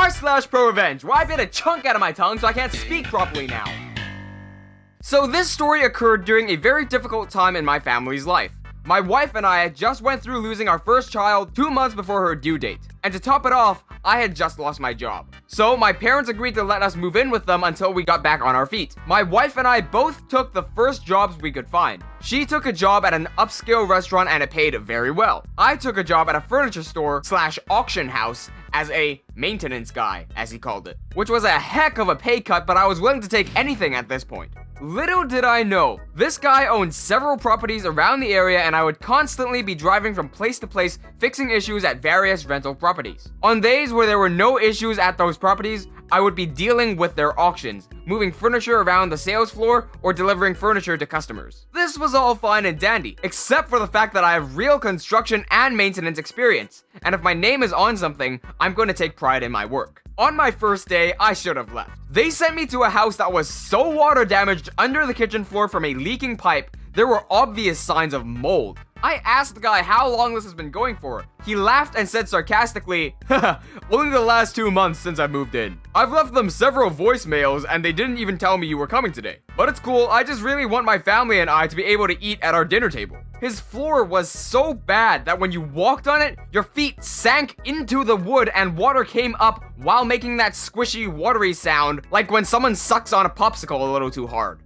r/ProRevenge, where I bit a chunk out of my tongue so I can't speak properly now. So this story occurred during a very difficult time in my family's life. My wife and I just went through losing our first child 2 months before her due date. And to top it off, I had just lost my job. So my parents agreed to let us move in with them until we got back on our feet. My wife and I both took the first jobs we could find. She took a job at an upscale restaurant and it paid very well. I took a job at a furniture store / auction house as a maintenance guy, as he called it, which was a heck of a pay cut, but I was willing to take anything at this point. Little did I know, this guy owned several properties around the area and I would constantly be driving from place to place fixing issues at various rental properties. On days where there were no issues at those properties, I would be dealing with their auctions, moving furniture around the sales floor, or delivering furniture to customers. This was all fine and dandy, except for the fact that I have real construction and maintenance experience, and if my name is on something, I'm going to take pride in my work. On my first day, I should have left. They sent me to a house that was so water damaged under the kitchen floor from a leaking pipe, there were obvious signs of mold. I asked the guy how long this has been going for. He laughed and said sarcastically, "Haha, only the last 2 months since I moved in. I've left them several voicemails and they didn't even tell me you were coming today. But it's cool, I just really want my family and I to be able to eat at our dinner table." His floor was so bad that when you walked on it, your feet sank into the wood and water came up while making that squishy, watery sound like when someone sucks on a popsicle a little too hard.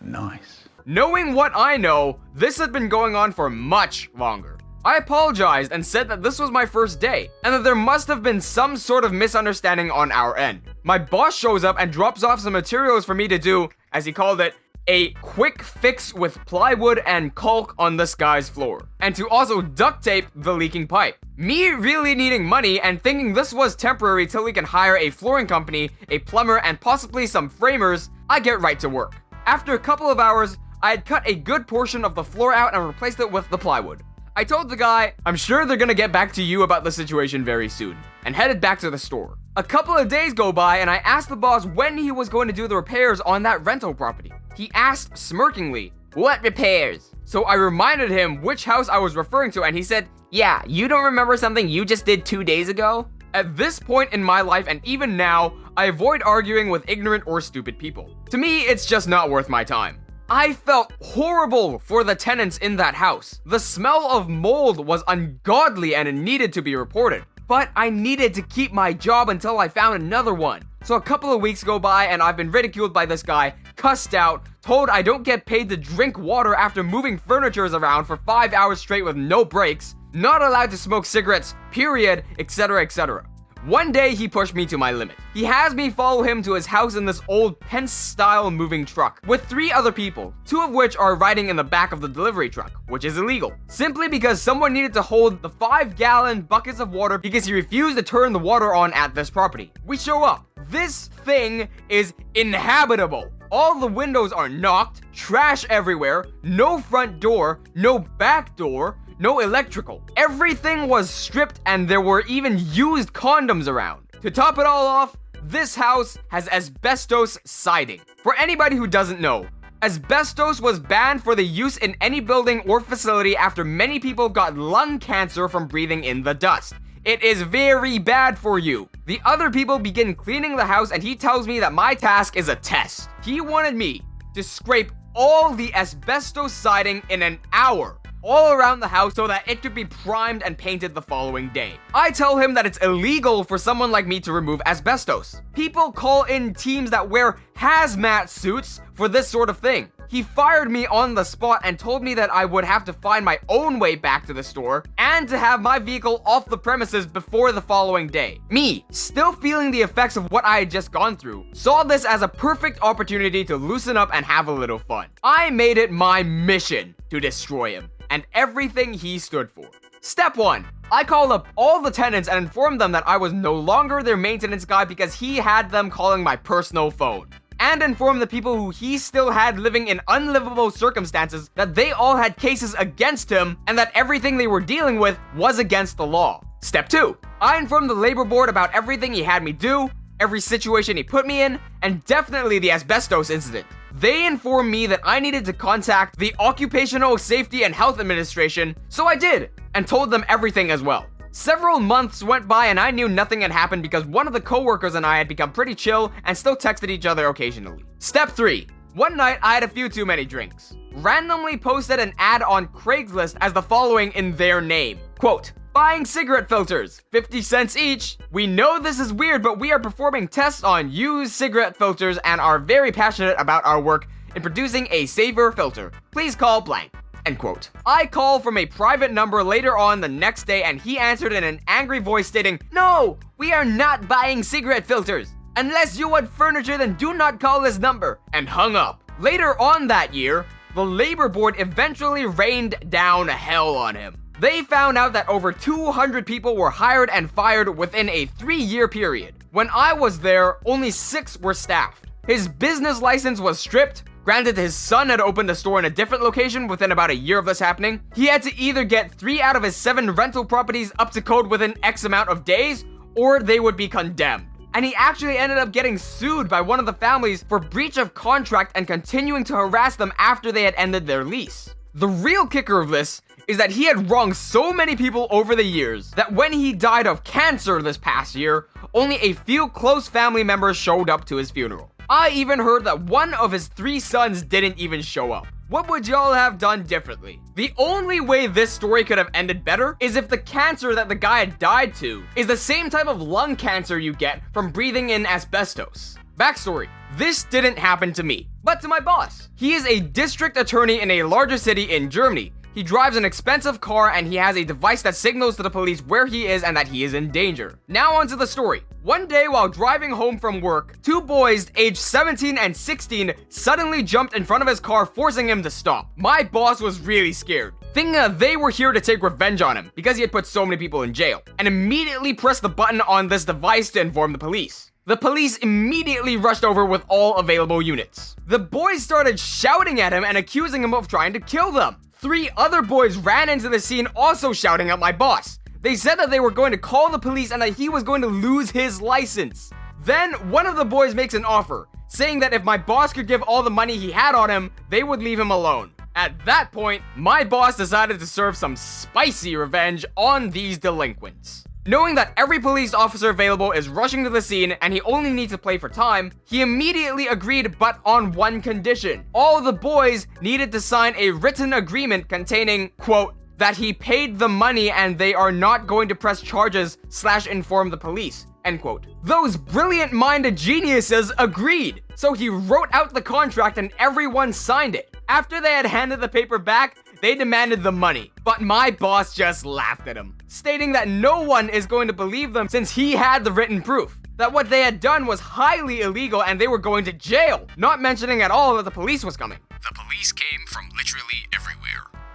Nice. Knowing what I know, this had been going on for much longer. I apologized and said that this was my first day, and that there must have been some sort of misunderstanding on our end. My boss shows up and drops off some materials for me to do, as he called it, a quick fix with plywood and caulk on this guy's floor, and to also duct tape the leaking pipe. Me really needing money and thinking this was temporary till we can hire a flooring company, a plumber, and possibly some framers, I get right to work. After a couple of hours, I had cut a good portion of the floor out and replaced it with the plywood. I told the guy, "I'm sure they're gonna get back to you about the situation very soon," and headed back to the store. A couple of days go by and I asked the boss when he was going to do the repairs on that rental property. He asked smirkingly, "What repairs?" So I reminded him which house I was referring to and he said, "Yeah, you don't remember something you just did 2 days ago?" At this point in my life and even now, I avoid arguing with ignorant or stupid people. To me, it's just not worth my time. I felt horrible for the tenants in that house. The smell of mold was ungodly and it needed to be reported. But I needed to keep my job until I found another one. So a couple of weeks go by and I've been ridiculed by this guy, cussed out, told I don't get paid to drink water after moving furnitures around for 5 hours straight with no breaks, not allowed to smoke cigarettes, period, etc, etc. One day he pushed me to my limit. He has me follow him to his house in this old Pence-style moving truck with 3 other people, 2 of which are riding in the back of the delivery truck, which is illegal, simply because someone needed to hold the 5-gallon buckets of water because he refused to turn the water on at this property. We show up. This thing is inhabitable. All the windows are knocked, trash everywhere, no front door, no back door, no electrical. Everything was stripped and there were even used condoms around. To top it all off, this house has asbestos siding. For anybody who doesn't know, asbestos was banned for the use in any building or facility after many people got lung cancer from breathing in the dust. It is very bad for you. The other people begin cleaning the house and he tells me that my task is a test. He wanted me to scrape all the asbestos siding in an hour, all around the house so that it could be primed and painted the following day. I tell him that it's illegal for someone like me to remove asbestos. People call in teams that wear hazmat suits for this sort of thing. He fired me on the spot and told me that I would have to find my own way back to the store and to have my vehicle off the premises before the following day. Me, still feeling the effects of what I had just gone through, saw this as a perfect opportunity to loosen up and have a little fun. I made it my mission to destroy him and everything he stood for. Step 1. I called up all the tenants and informed them that I was no longer their maintenance guy because he had them calling my personal phone. And informed the people who he still had living in unlivable circumstances that they all had cases against him and that everything they were dealing with was against the law. Step 2. I informed the labor board about everything he had me do, every situation he put me in, and definitely the asbestos incident. They informed me that I needed to contact the Occupational Safety and Health Administration, so I did, and told them everything as well. Several months went by and I knew nothing had happened because one of the coworkers and I had become pretty chill and still texted each other occasionally. Step 3. One night, I had a few too many drinks. Randomly posted an ad on Craigslist as the following in their name. Quote, buying cigarette filters, 50 cents each. We know this is weird, but we are performing tests on used cigarette filters and are very passionate about our work in producing a safer filter. Please call blank. End quote. I call from a private number later on the next day and he answered in an angry voice stating, no, we are not buying cigarette filters. Unless you want furniture, then do not call this number, and hung up. Later on that year, the labor board eventually rained down hell on him. They found out that over 200 people were hired and fired within a 3-year period. When I was there, only 6 were staffed. His business license was stripped. Granted, his son had opened a store in a different location within about a year of this happening. He had to either get 3 out of his 7 rental properties up to code within X amount of days, or they would be condemned. And he actually ended up getting sued by one of the families for breach of contract and continuing to harass them after they had ended their lease. The real kicker of this is that he had wronged so many people over the years that when he died of cancer this past year, only a few close family members showed up to his funeral. I even heard that one of his 3 sons didn't even show up. What would y'all have done differently? The only way this story could have ended better is if the cancer that the guy had died to is the same type of lung cancer you get from breathing in asbestos. Backstory: this didn't happen to me, but to my boss. He is a district attorney in a larger city in Germany. He drives an expensive car and he has a device that signals to the police where he is and that he is in danger. Now onto the story. One day while driving home from work, 2 boys aged 17 and 16 suddenly jumped in front of his car, forcing him to stop. My boss was really scared, thinking that they were here to take revenge on him because he had put so many people in jail, and immediately pressed the button on this device to inform the police. The police immediately rushed over with all available units. The boys started shouting at him and accusing him of trying to kill them. 3 other boys ran into the scene also shouting at my boss. They said that they were going to call the police and that he was going to lose his license. Then one of the boys makes an offer, saying that if my boss could give all the money he had on him, they would leave him alone. At that point, my boss decided to serve some spicy revenge on these delinquents. Knowing that every police officer available is rushing to the scene and he only needs to play for time, he immediately agreed, but on one condition. All the boys needed to sign a written agreement containing, quote, that he paid the money and they are not going to press charges / inform the police, end quote. Those brilliant-minded geniuses agreed, so he wrote out the contract and everyone signed it. After they had handed the paper back, they demanded the money, but my boss just laughed at him, stating that no one is going to believe them since he had the written proof, that what they had done was highly illegal and they were going to jail, not mentioning at all that the police was coming. The police came from literally everywhere.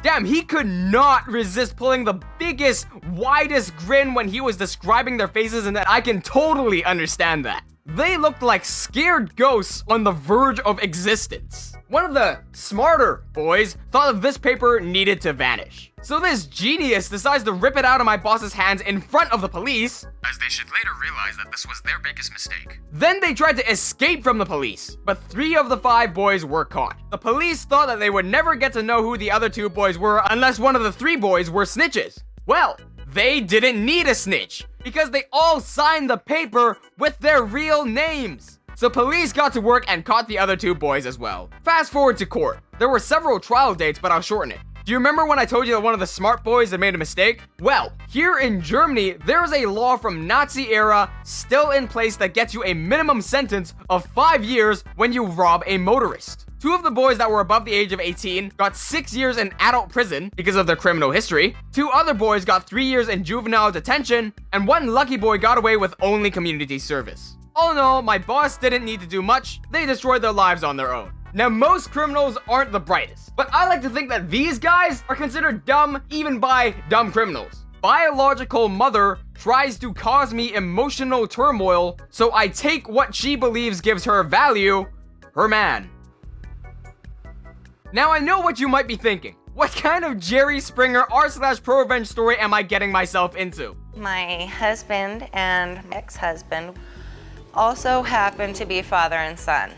Damn, he could not resist pulling the biggest, widest grin when he was describing their faces, and that I can totally understand that. They looked like scared ghosts on the verge of existence. One of the smarter boys thought that this paper needed to vanish. So this genius decides to rip it out of my boss's hands in front of the police, as they should later realize that this was their biggest mistake. Then they tried to escape from the police, but 3 of the 5 boys were caught. The police thought that they would never get to know who the other 2 boys were unless one of the 3 boys were snitches. Well, they didn't need a snitch, because they all signed the paper with their real names. So police got to work and caught the other 2 boys as well. Fast forward to court. There were several trial dates, but I'll shorten it. Do you remember when I told you that one of the smart boys had made a mistake? Well, here in Germany, there is a law from Nazi era still in place that gets you a minimum sentence of 5 years when you rob a motorist. 2 of the boys that were above the age of 18 got 6 years in adult prison because of their criminal history. 2 other boys got 3 years in juvenile detention, and 1 lucky boy got away with only community service. All in all, my boss didn't need to do much. They destroyed their lives on their own. Now, most criminals aren't the brightest, but I like to think that these guys are considered dumb even by dumb criminals. Biological mother tries to cause me emotional turmoil, so I take what she believes gives her value, her man. Now, I know what you might be thinking. What kind of Jerry Springer r/ProRevenge story am I getting myself into? My husband and ex-husband also happen to be father and son.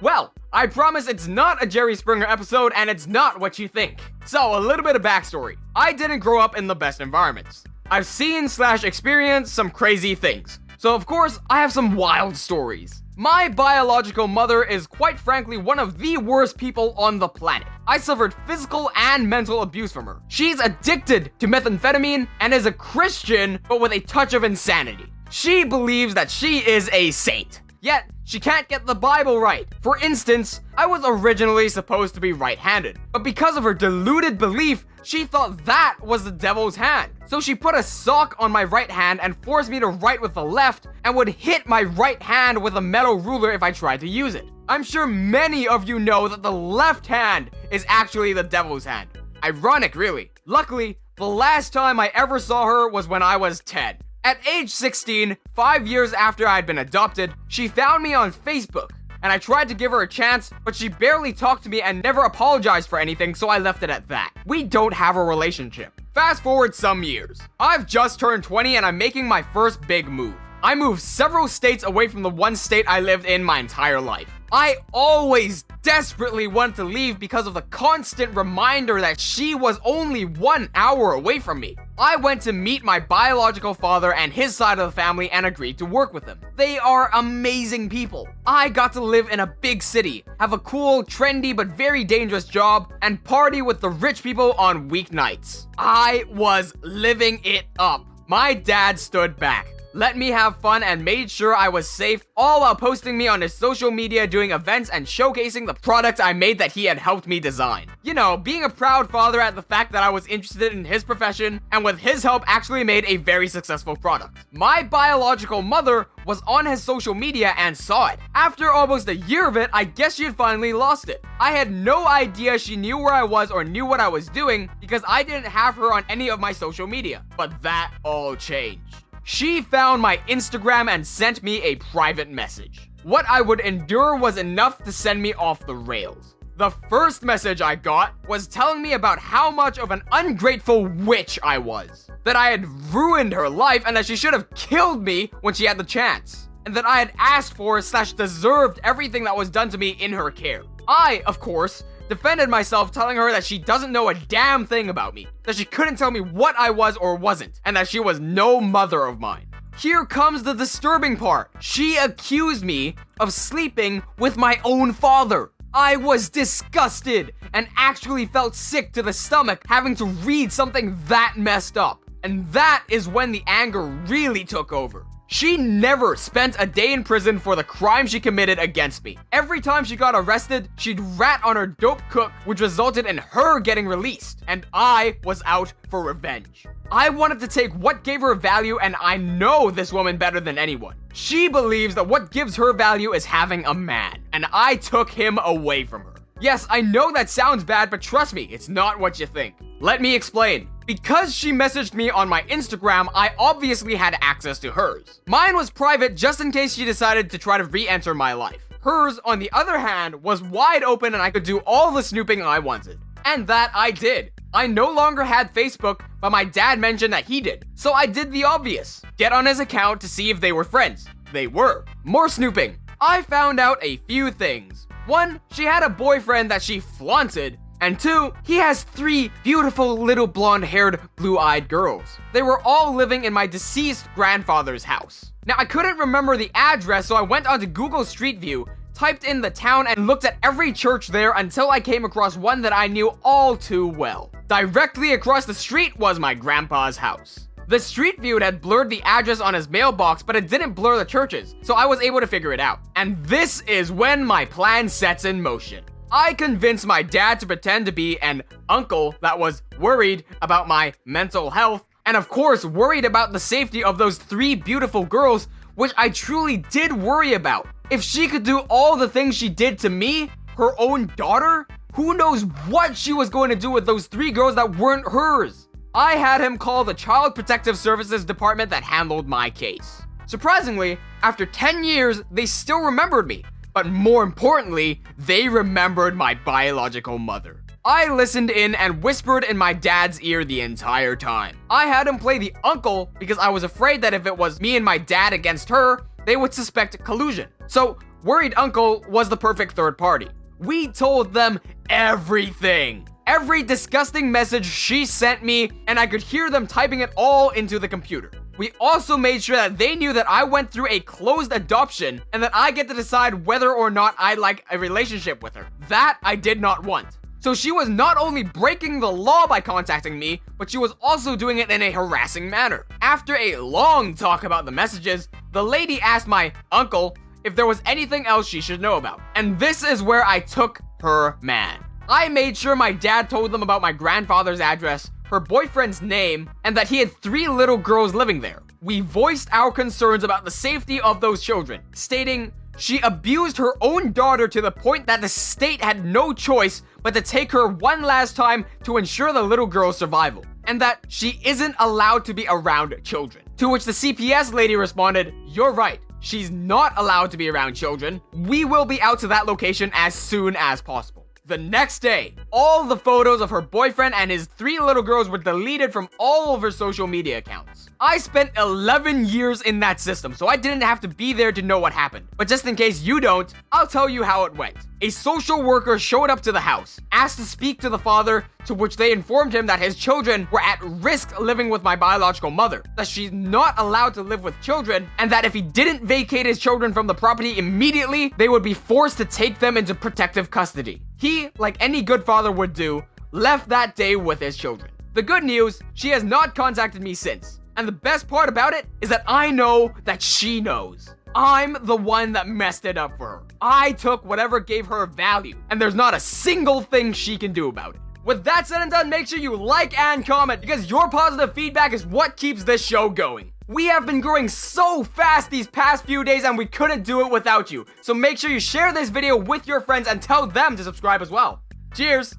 Well, I promise it's not a Jerry Springer episode and it's not what you think. So, a little bit of backstory. I didn't grow up in the best environments. I've seen/experienced some crazy things. So of course, I have some wild stories. My biological mother is quite frankly one of the worst people on the planet. I suffered physical and mental abuse from her. She's addicted to methamphetamine and is a Christian, but with a touch of insanity. She believes that she is a saint. Yet, she can't get the Bible right. For instance, I was originally supposed to be right-handed, but because of her deluded belief, she thought that was the devil's hand. So she put a sock on my right hand and forced me to write with the left and would hit my right hand with a metal ruler if I tried to use it. I'm sure many of you know that the left hand is actually the devil's hand. Ironic, really. Luckily, the last time I ever saw her was when I was 10. At age 16, 5 years after I had been adopted, she found me on Facebook, and I tried to give her a chance, but she barely talked to me and never apologized for anything, so I left it at that. We don't have a relationship. Fast forward some years. I've just turned 20 and I'm making my first big move. I moved several states away from the one state I lived in my entire life. I always desperately wanted to leave because of the constant reminder that she was only 1 hour away from me. I went to meet my biological father and his side of the family and agreed to work with them. They are amazing people. I got to live in a big city, have a cool, trendy, but very dangerous job, and party with the rich people on weeknights. I was living it up. My dad stood back, let me have fun, and made sure I was safe, all while posting me on his social media, doing events and showcasing the products I made that he had helped me design. You know, being a proud father at the fact that I was interested in his profession, and with his help actually made a very successful product. My biological mother was on his social media and saw it. After almost a year of it, I guess she had finally lost it. I had no idea she knew where I was or knew what I was doing because I didn't have her on any of my social media. But that all changed. She found my Instagram and sent me a private message. What I would endure was enough to send me off the rails. The first message I got was telling me about how much of an ungrateful witch I was. That I had ruined her life and that she should have killed me when she had the chance. And that I had asked for/deserved everything that was done to me in her care. I, of course, defended myself, telling her that she doesn't know a damn thing about me, that she couldn't tell me what I was or wasn't, and that she was no mother of mine. Here comes the disturbing part. She accused me of sleeping with my own father. I was disgusted and actually felt sick to the stomach having to read something that messed up. And that is when the anger really took over. She never spent a day in prison for the crime she committed against me. Every time she got arrested, she'd rat on her dope cook, which resulted in her getting released. And I was out for revenge. I wanted to take what gave her value, and I know this woman better than anyone. She believes that what gives her value is having a man, and I took him away from her. Yes, I know that sounds bad, but trust me, it's not what you think. Let me explain. Because she messaged me on my Instagram, I obviously had access to hers. Mine was private just in case she decided to try to re-enter my life. Hers, on the other hand, was wide open and I could do all the snooping I wanted. And that I did. I no longer had Facebook, but my dad mentioned that he did. So I did the obvious. Get on his account to see if they were friends. They were. More snooping. I found out a few things. 1, she had a boyfriend that she flaunted. And 2, he has 3 beautiful little blonde-haired, blue-eyed girls. They were all living in my deceased grandfather's house. Now, I couldn't remember the address, so I went onto Google Street View, typed in the town, and looked at every church there until I came across one that I knew all too well. Directly across the street was my grandpa's house. The Street View had blurred the address on his mailbox, but it didn't blur the churches, so I was able to figure it out. And this is when my plan sets in motion. I convinced my dad to pretend to be an uncle that was worried about my mental health, and of course worried about the safety of those 3 beautiful girls, which I truly did worry about. If she could do all the things she did to me, her own daughter, who knows what she was going to do with those 3 girls that weren't hers. I had him call the Child Protective Services department that handled my case. Surprisingly, after 10 years, they still remembered me. But more importantly, they remembered my biological mother. I listened in and whispered in my dad's ear the entire time. I had him play the uncle because I was afraid that if it was me and my dad against her, they would suspect collusion. So, worried uncle was the perfect third party. We told them everything. Every disgusting message she sent me, and I could hear them typing it all into the computer. We also made sure that they knew that I went through a closed adoption and that I get to decide whether or not I like a relationship with her. That I did not want. So she was not only breaking the law by contacting me, but she was also doing it in a harassing manner. After a long talk about the messages, the lady asked my uncle if there was anything else she should know about. And this is where I took her man. I made sure my dad told them about my grandfather's address, her boyfriend's name, and that he had 3 little girls living there. We voiced our concerns about the safety of those children, stating she abused her own daughter to the point that the state had no choice but to take her one last time to ensure the little girl's survival, and that she isn't allowed to be around children. To which the CPS lady responded, "You're right. She's not allowed to be around children. We will be out to that location as soon as possible." The next day, all the photos of her boyfriend and his 3 little girls were deleted from all of her social media accounts. I spent 11 years in that system, so I didn't have to be there to know what happened. But just in case you don't, I'll tell you how it went. A social worker showed up to the house, asked to speak to the father, to which they informed him that his children were at risk living with my biological mother, that she's not allowed to live with children, and that if he didn't vacate his children from the property immediately, they would be forced to take them into protective custody. He, like any good father would do, left that day with his children. The good news, she has not contacted me since. And the best part about it is that I know that she knows. I'm the one that messed it up for her. I took whatever gave her value, and there's not a single thing she can do about it. With that said and done, make sure you like and comment, because your positive feedback is what keeps this show going. We have been growing so fast these past few days, and we couldn't do it without you. So make sure you share this video with your friends and tell them to subscribe as well. Cheers!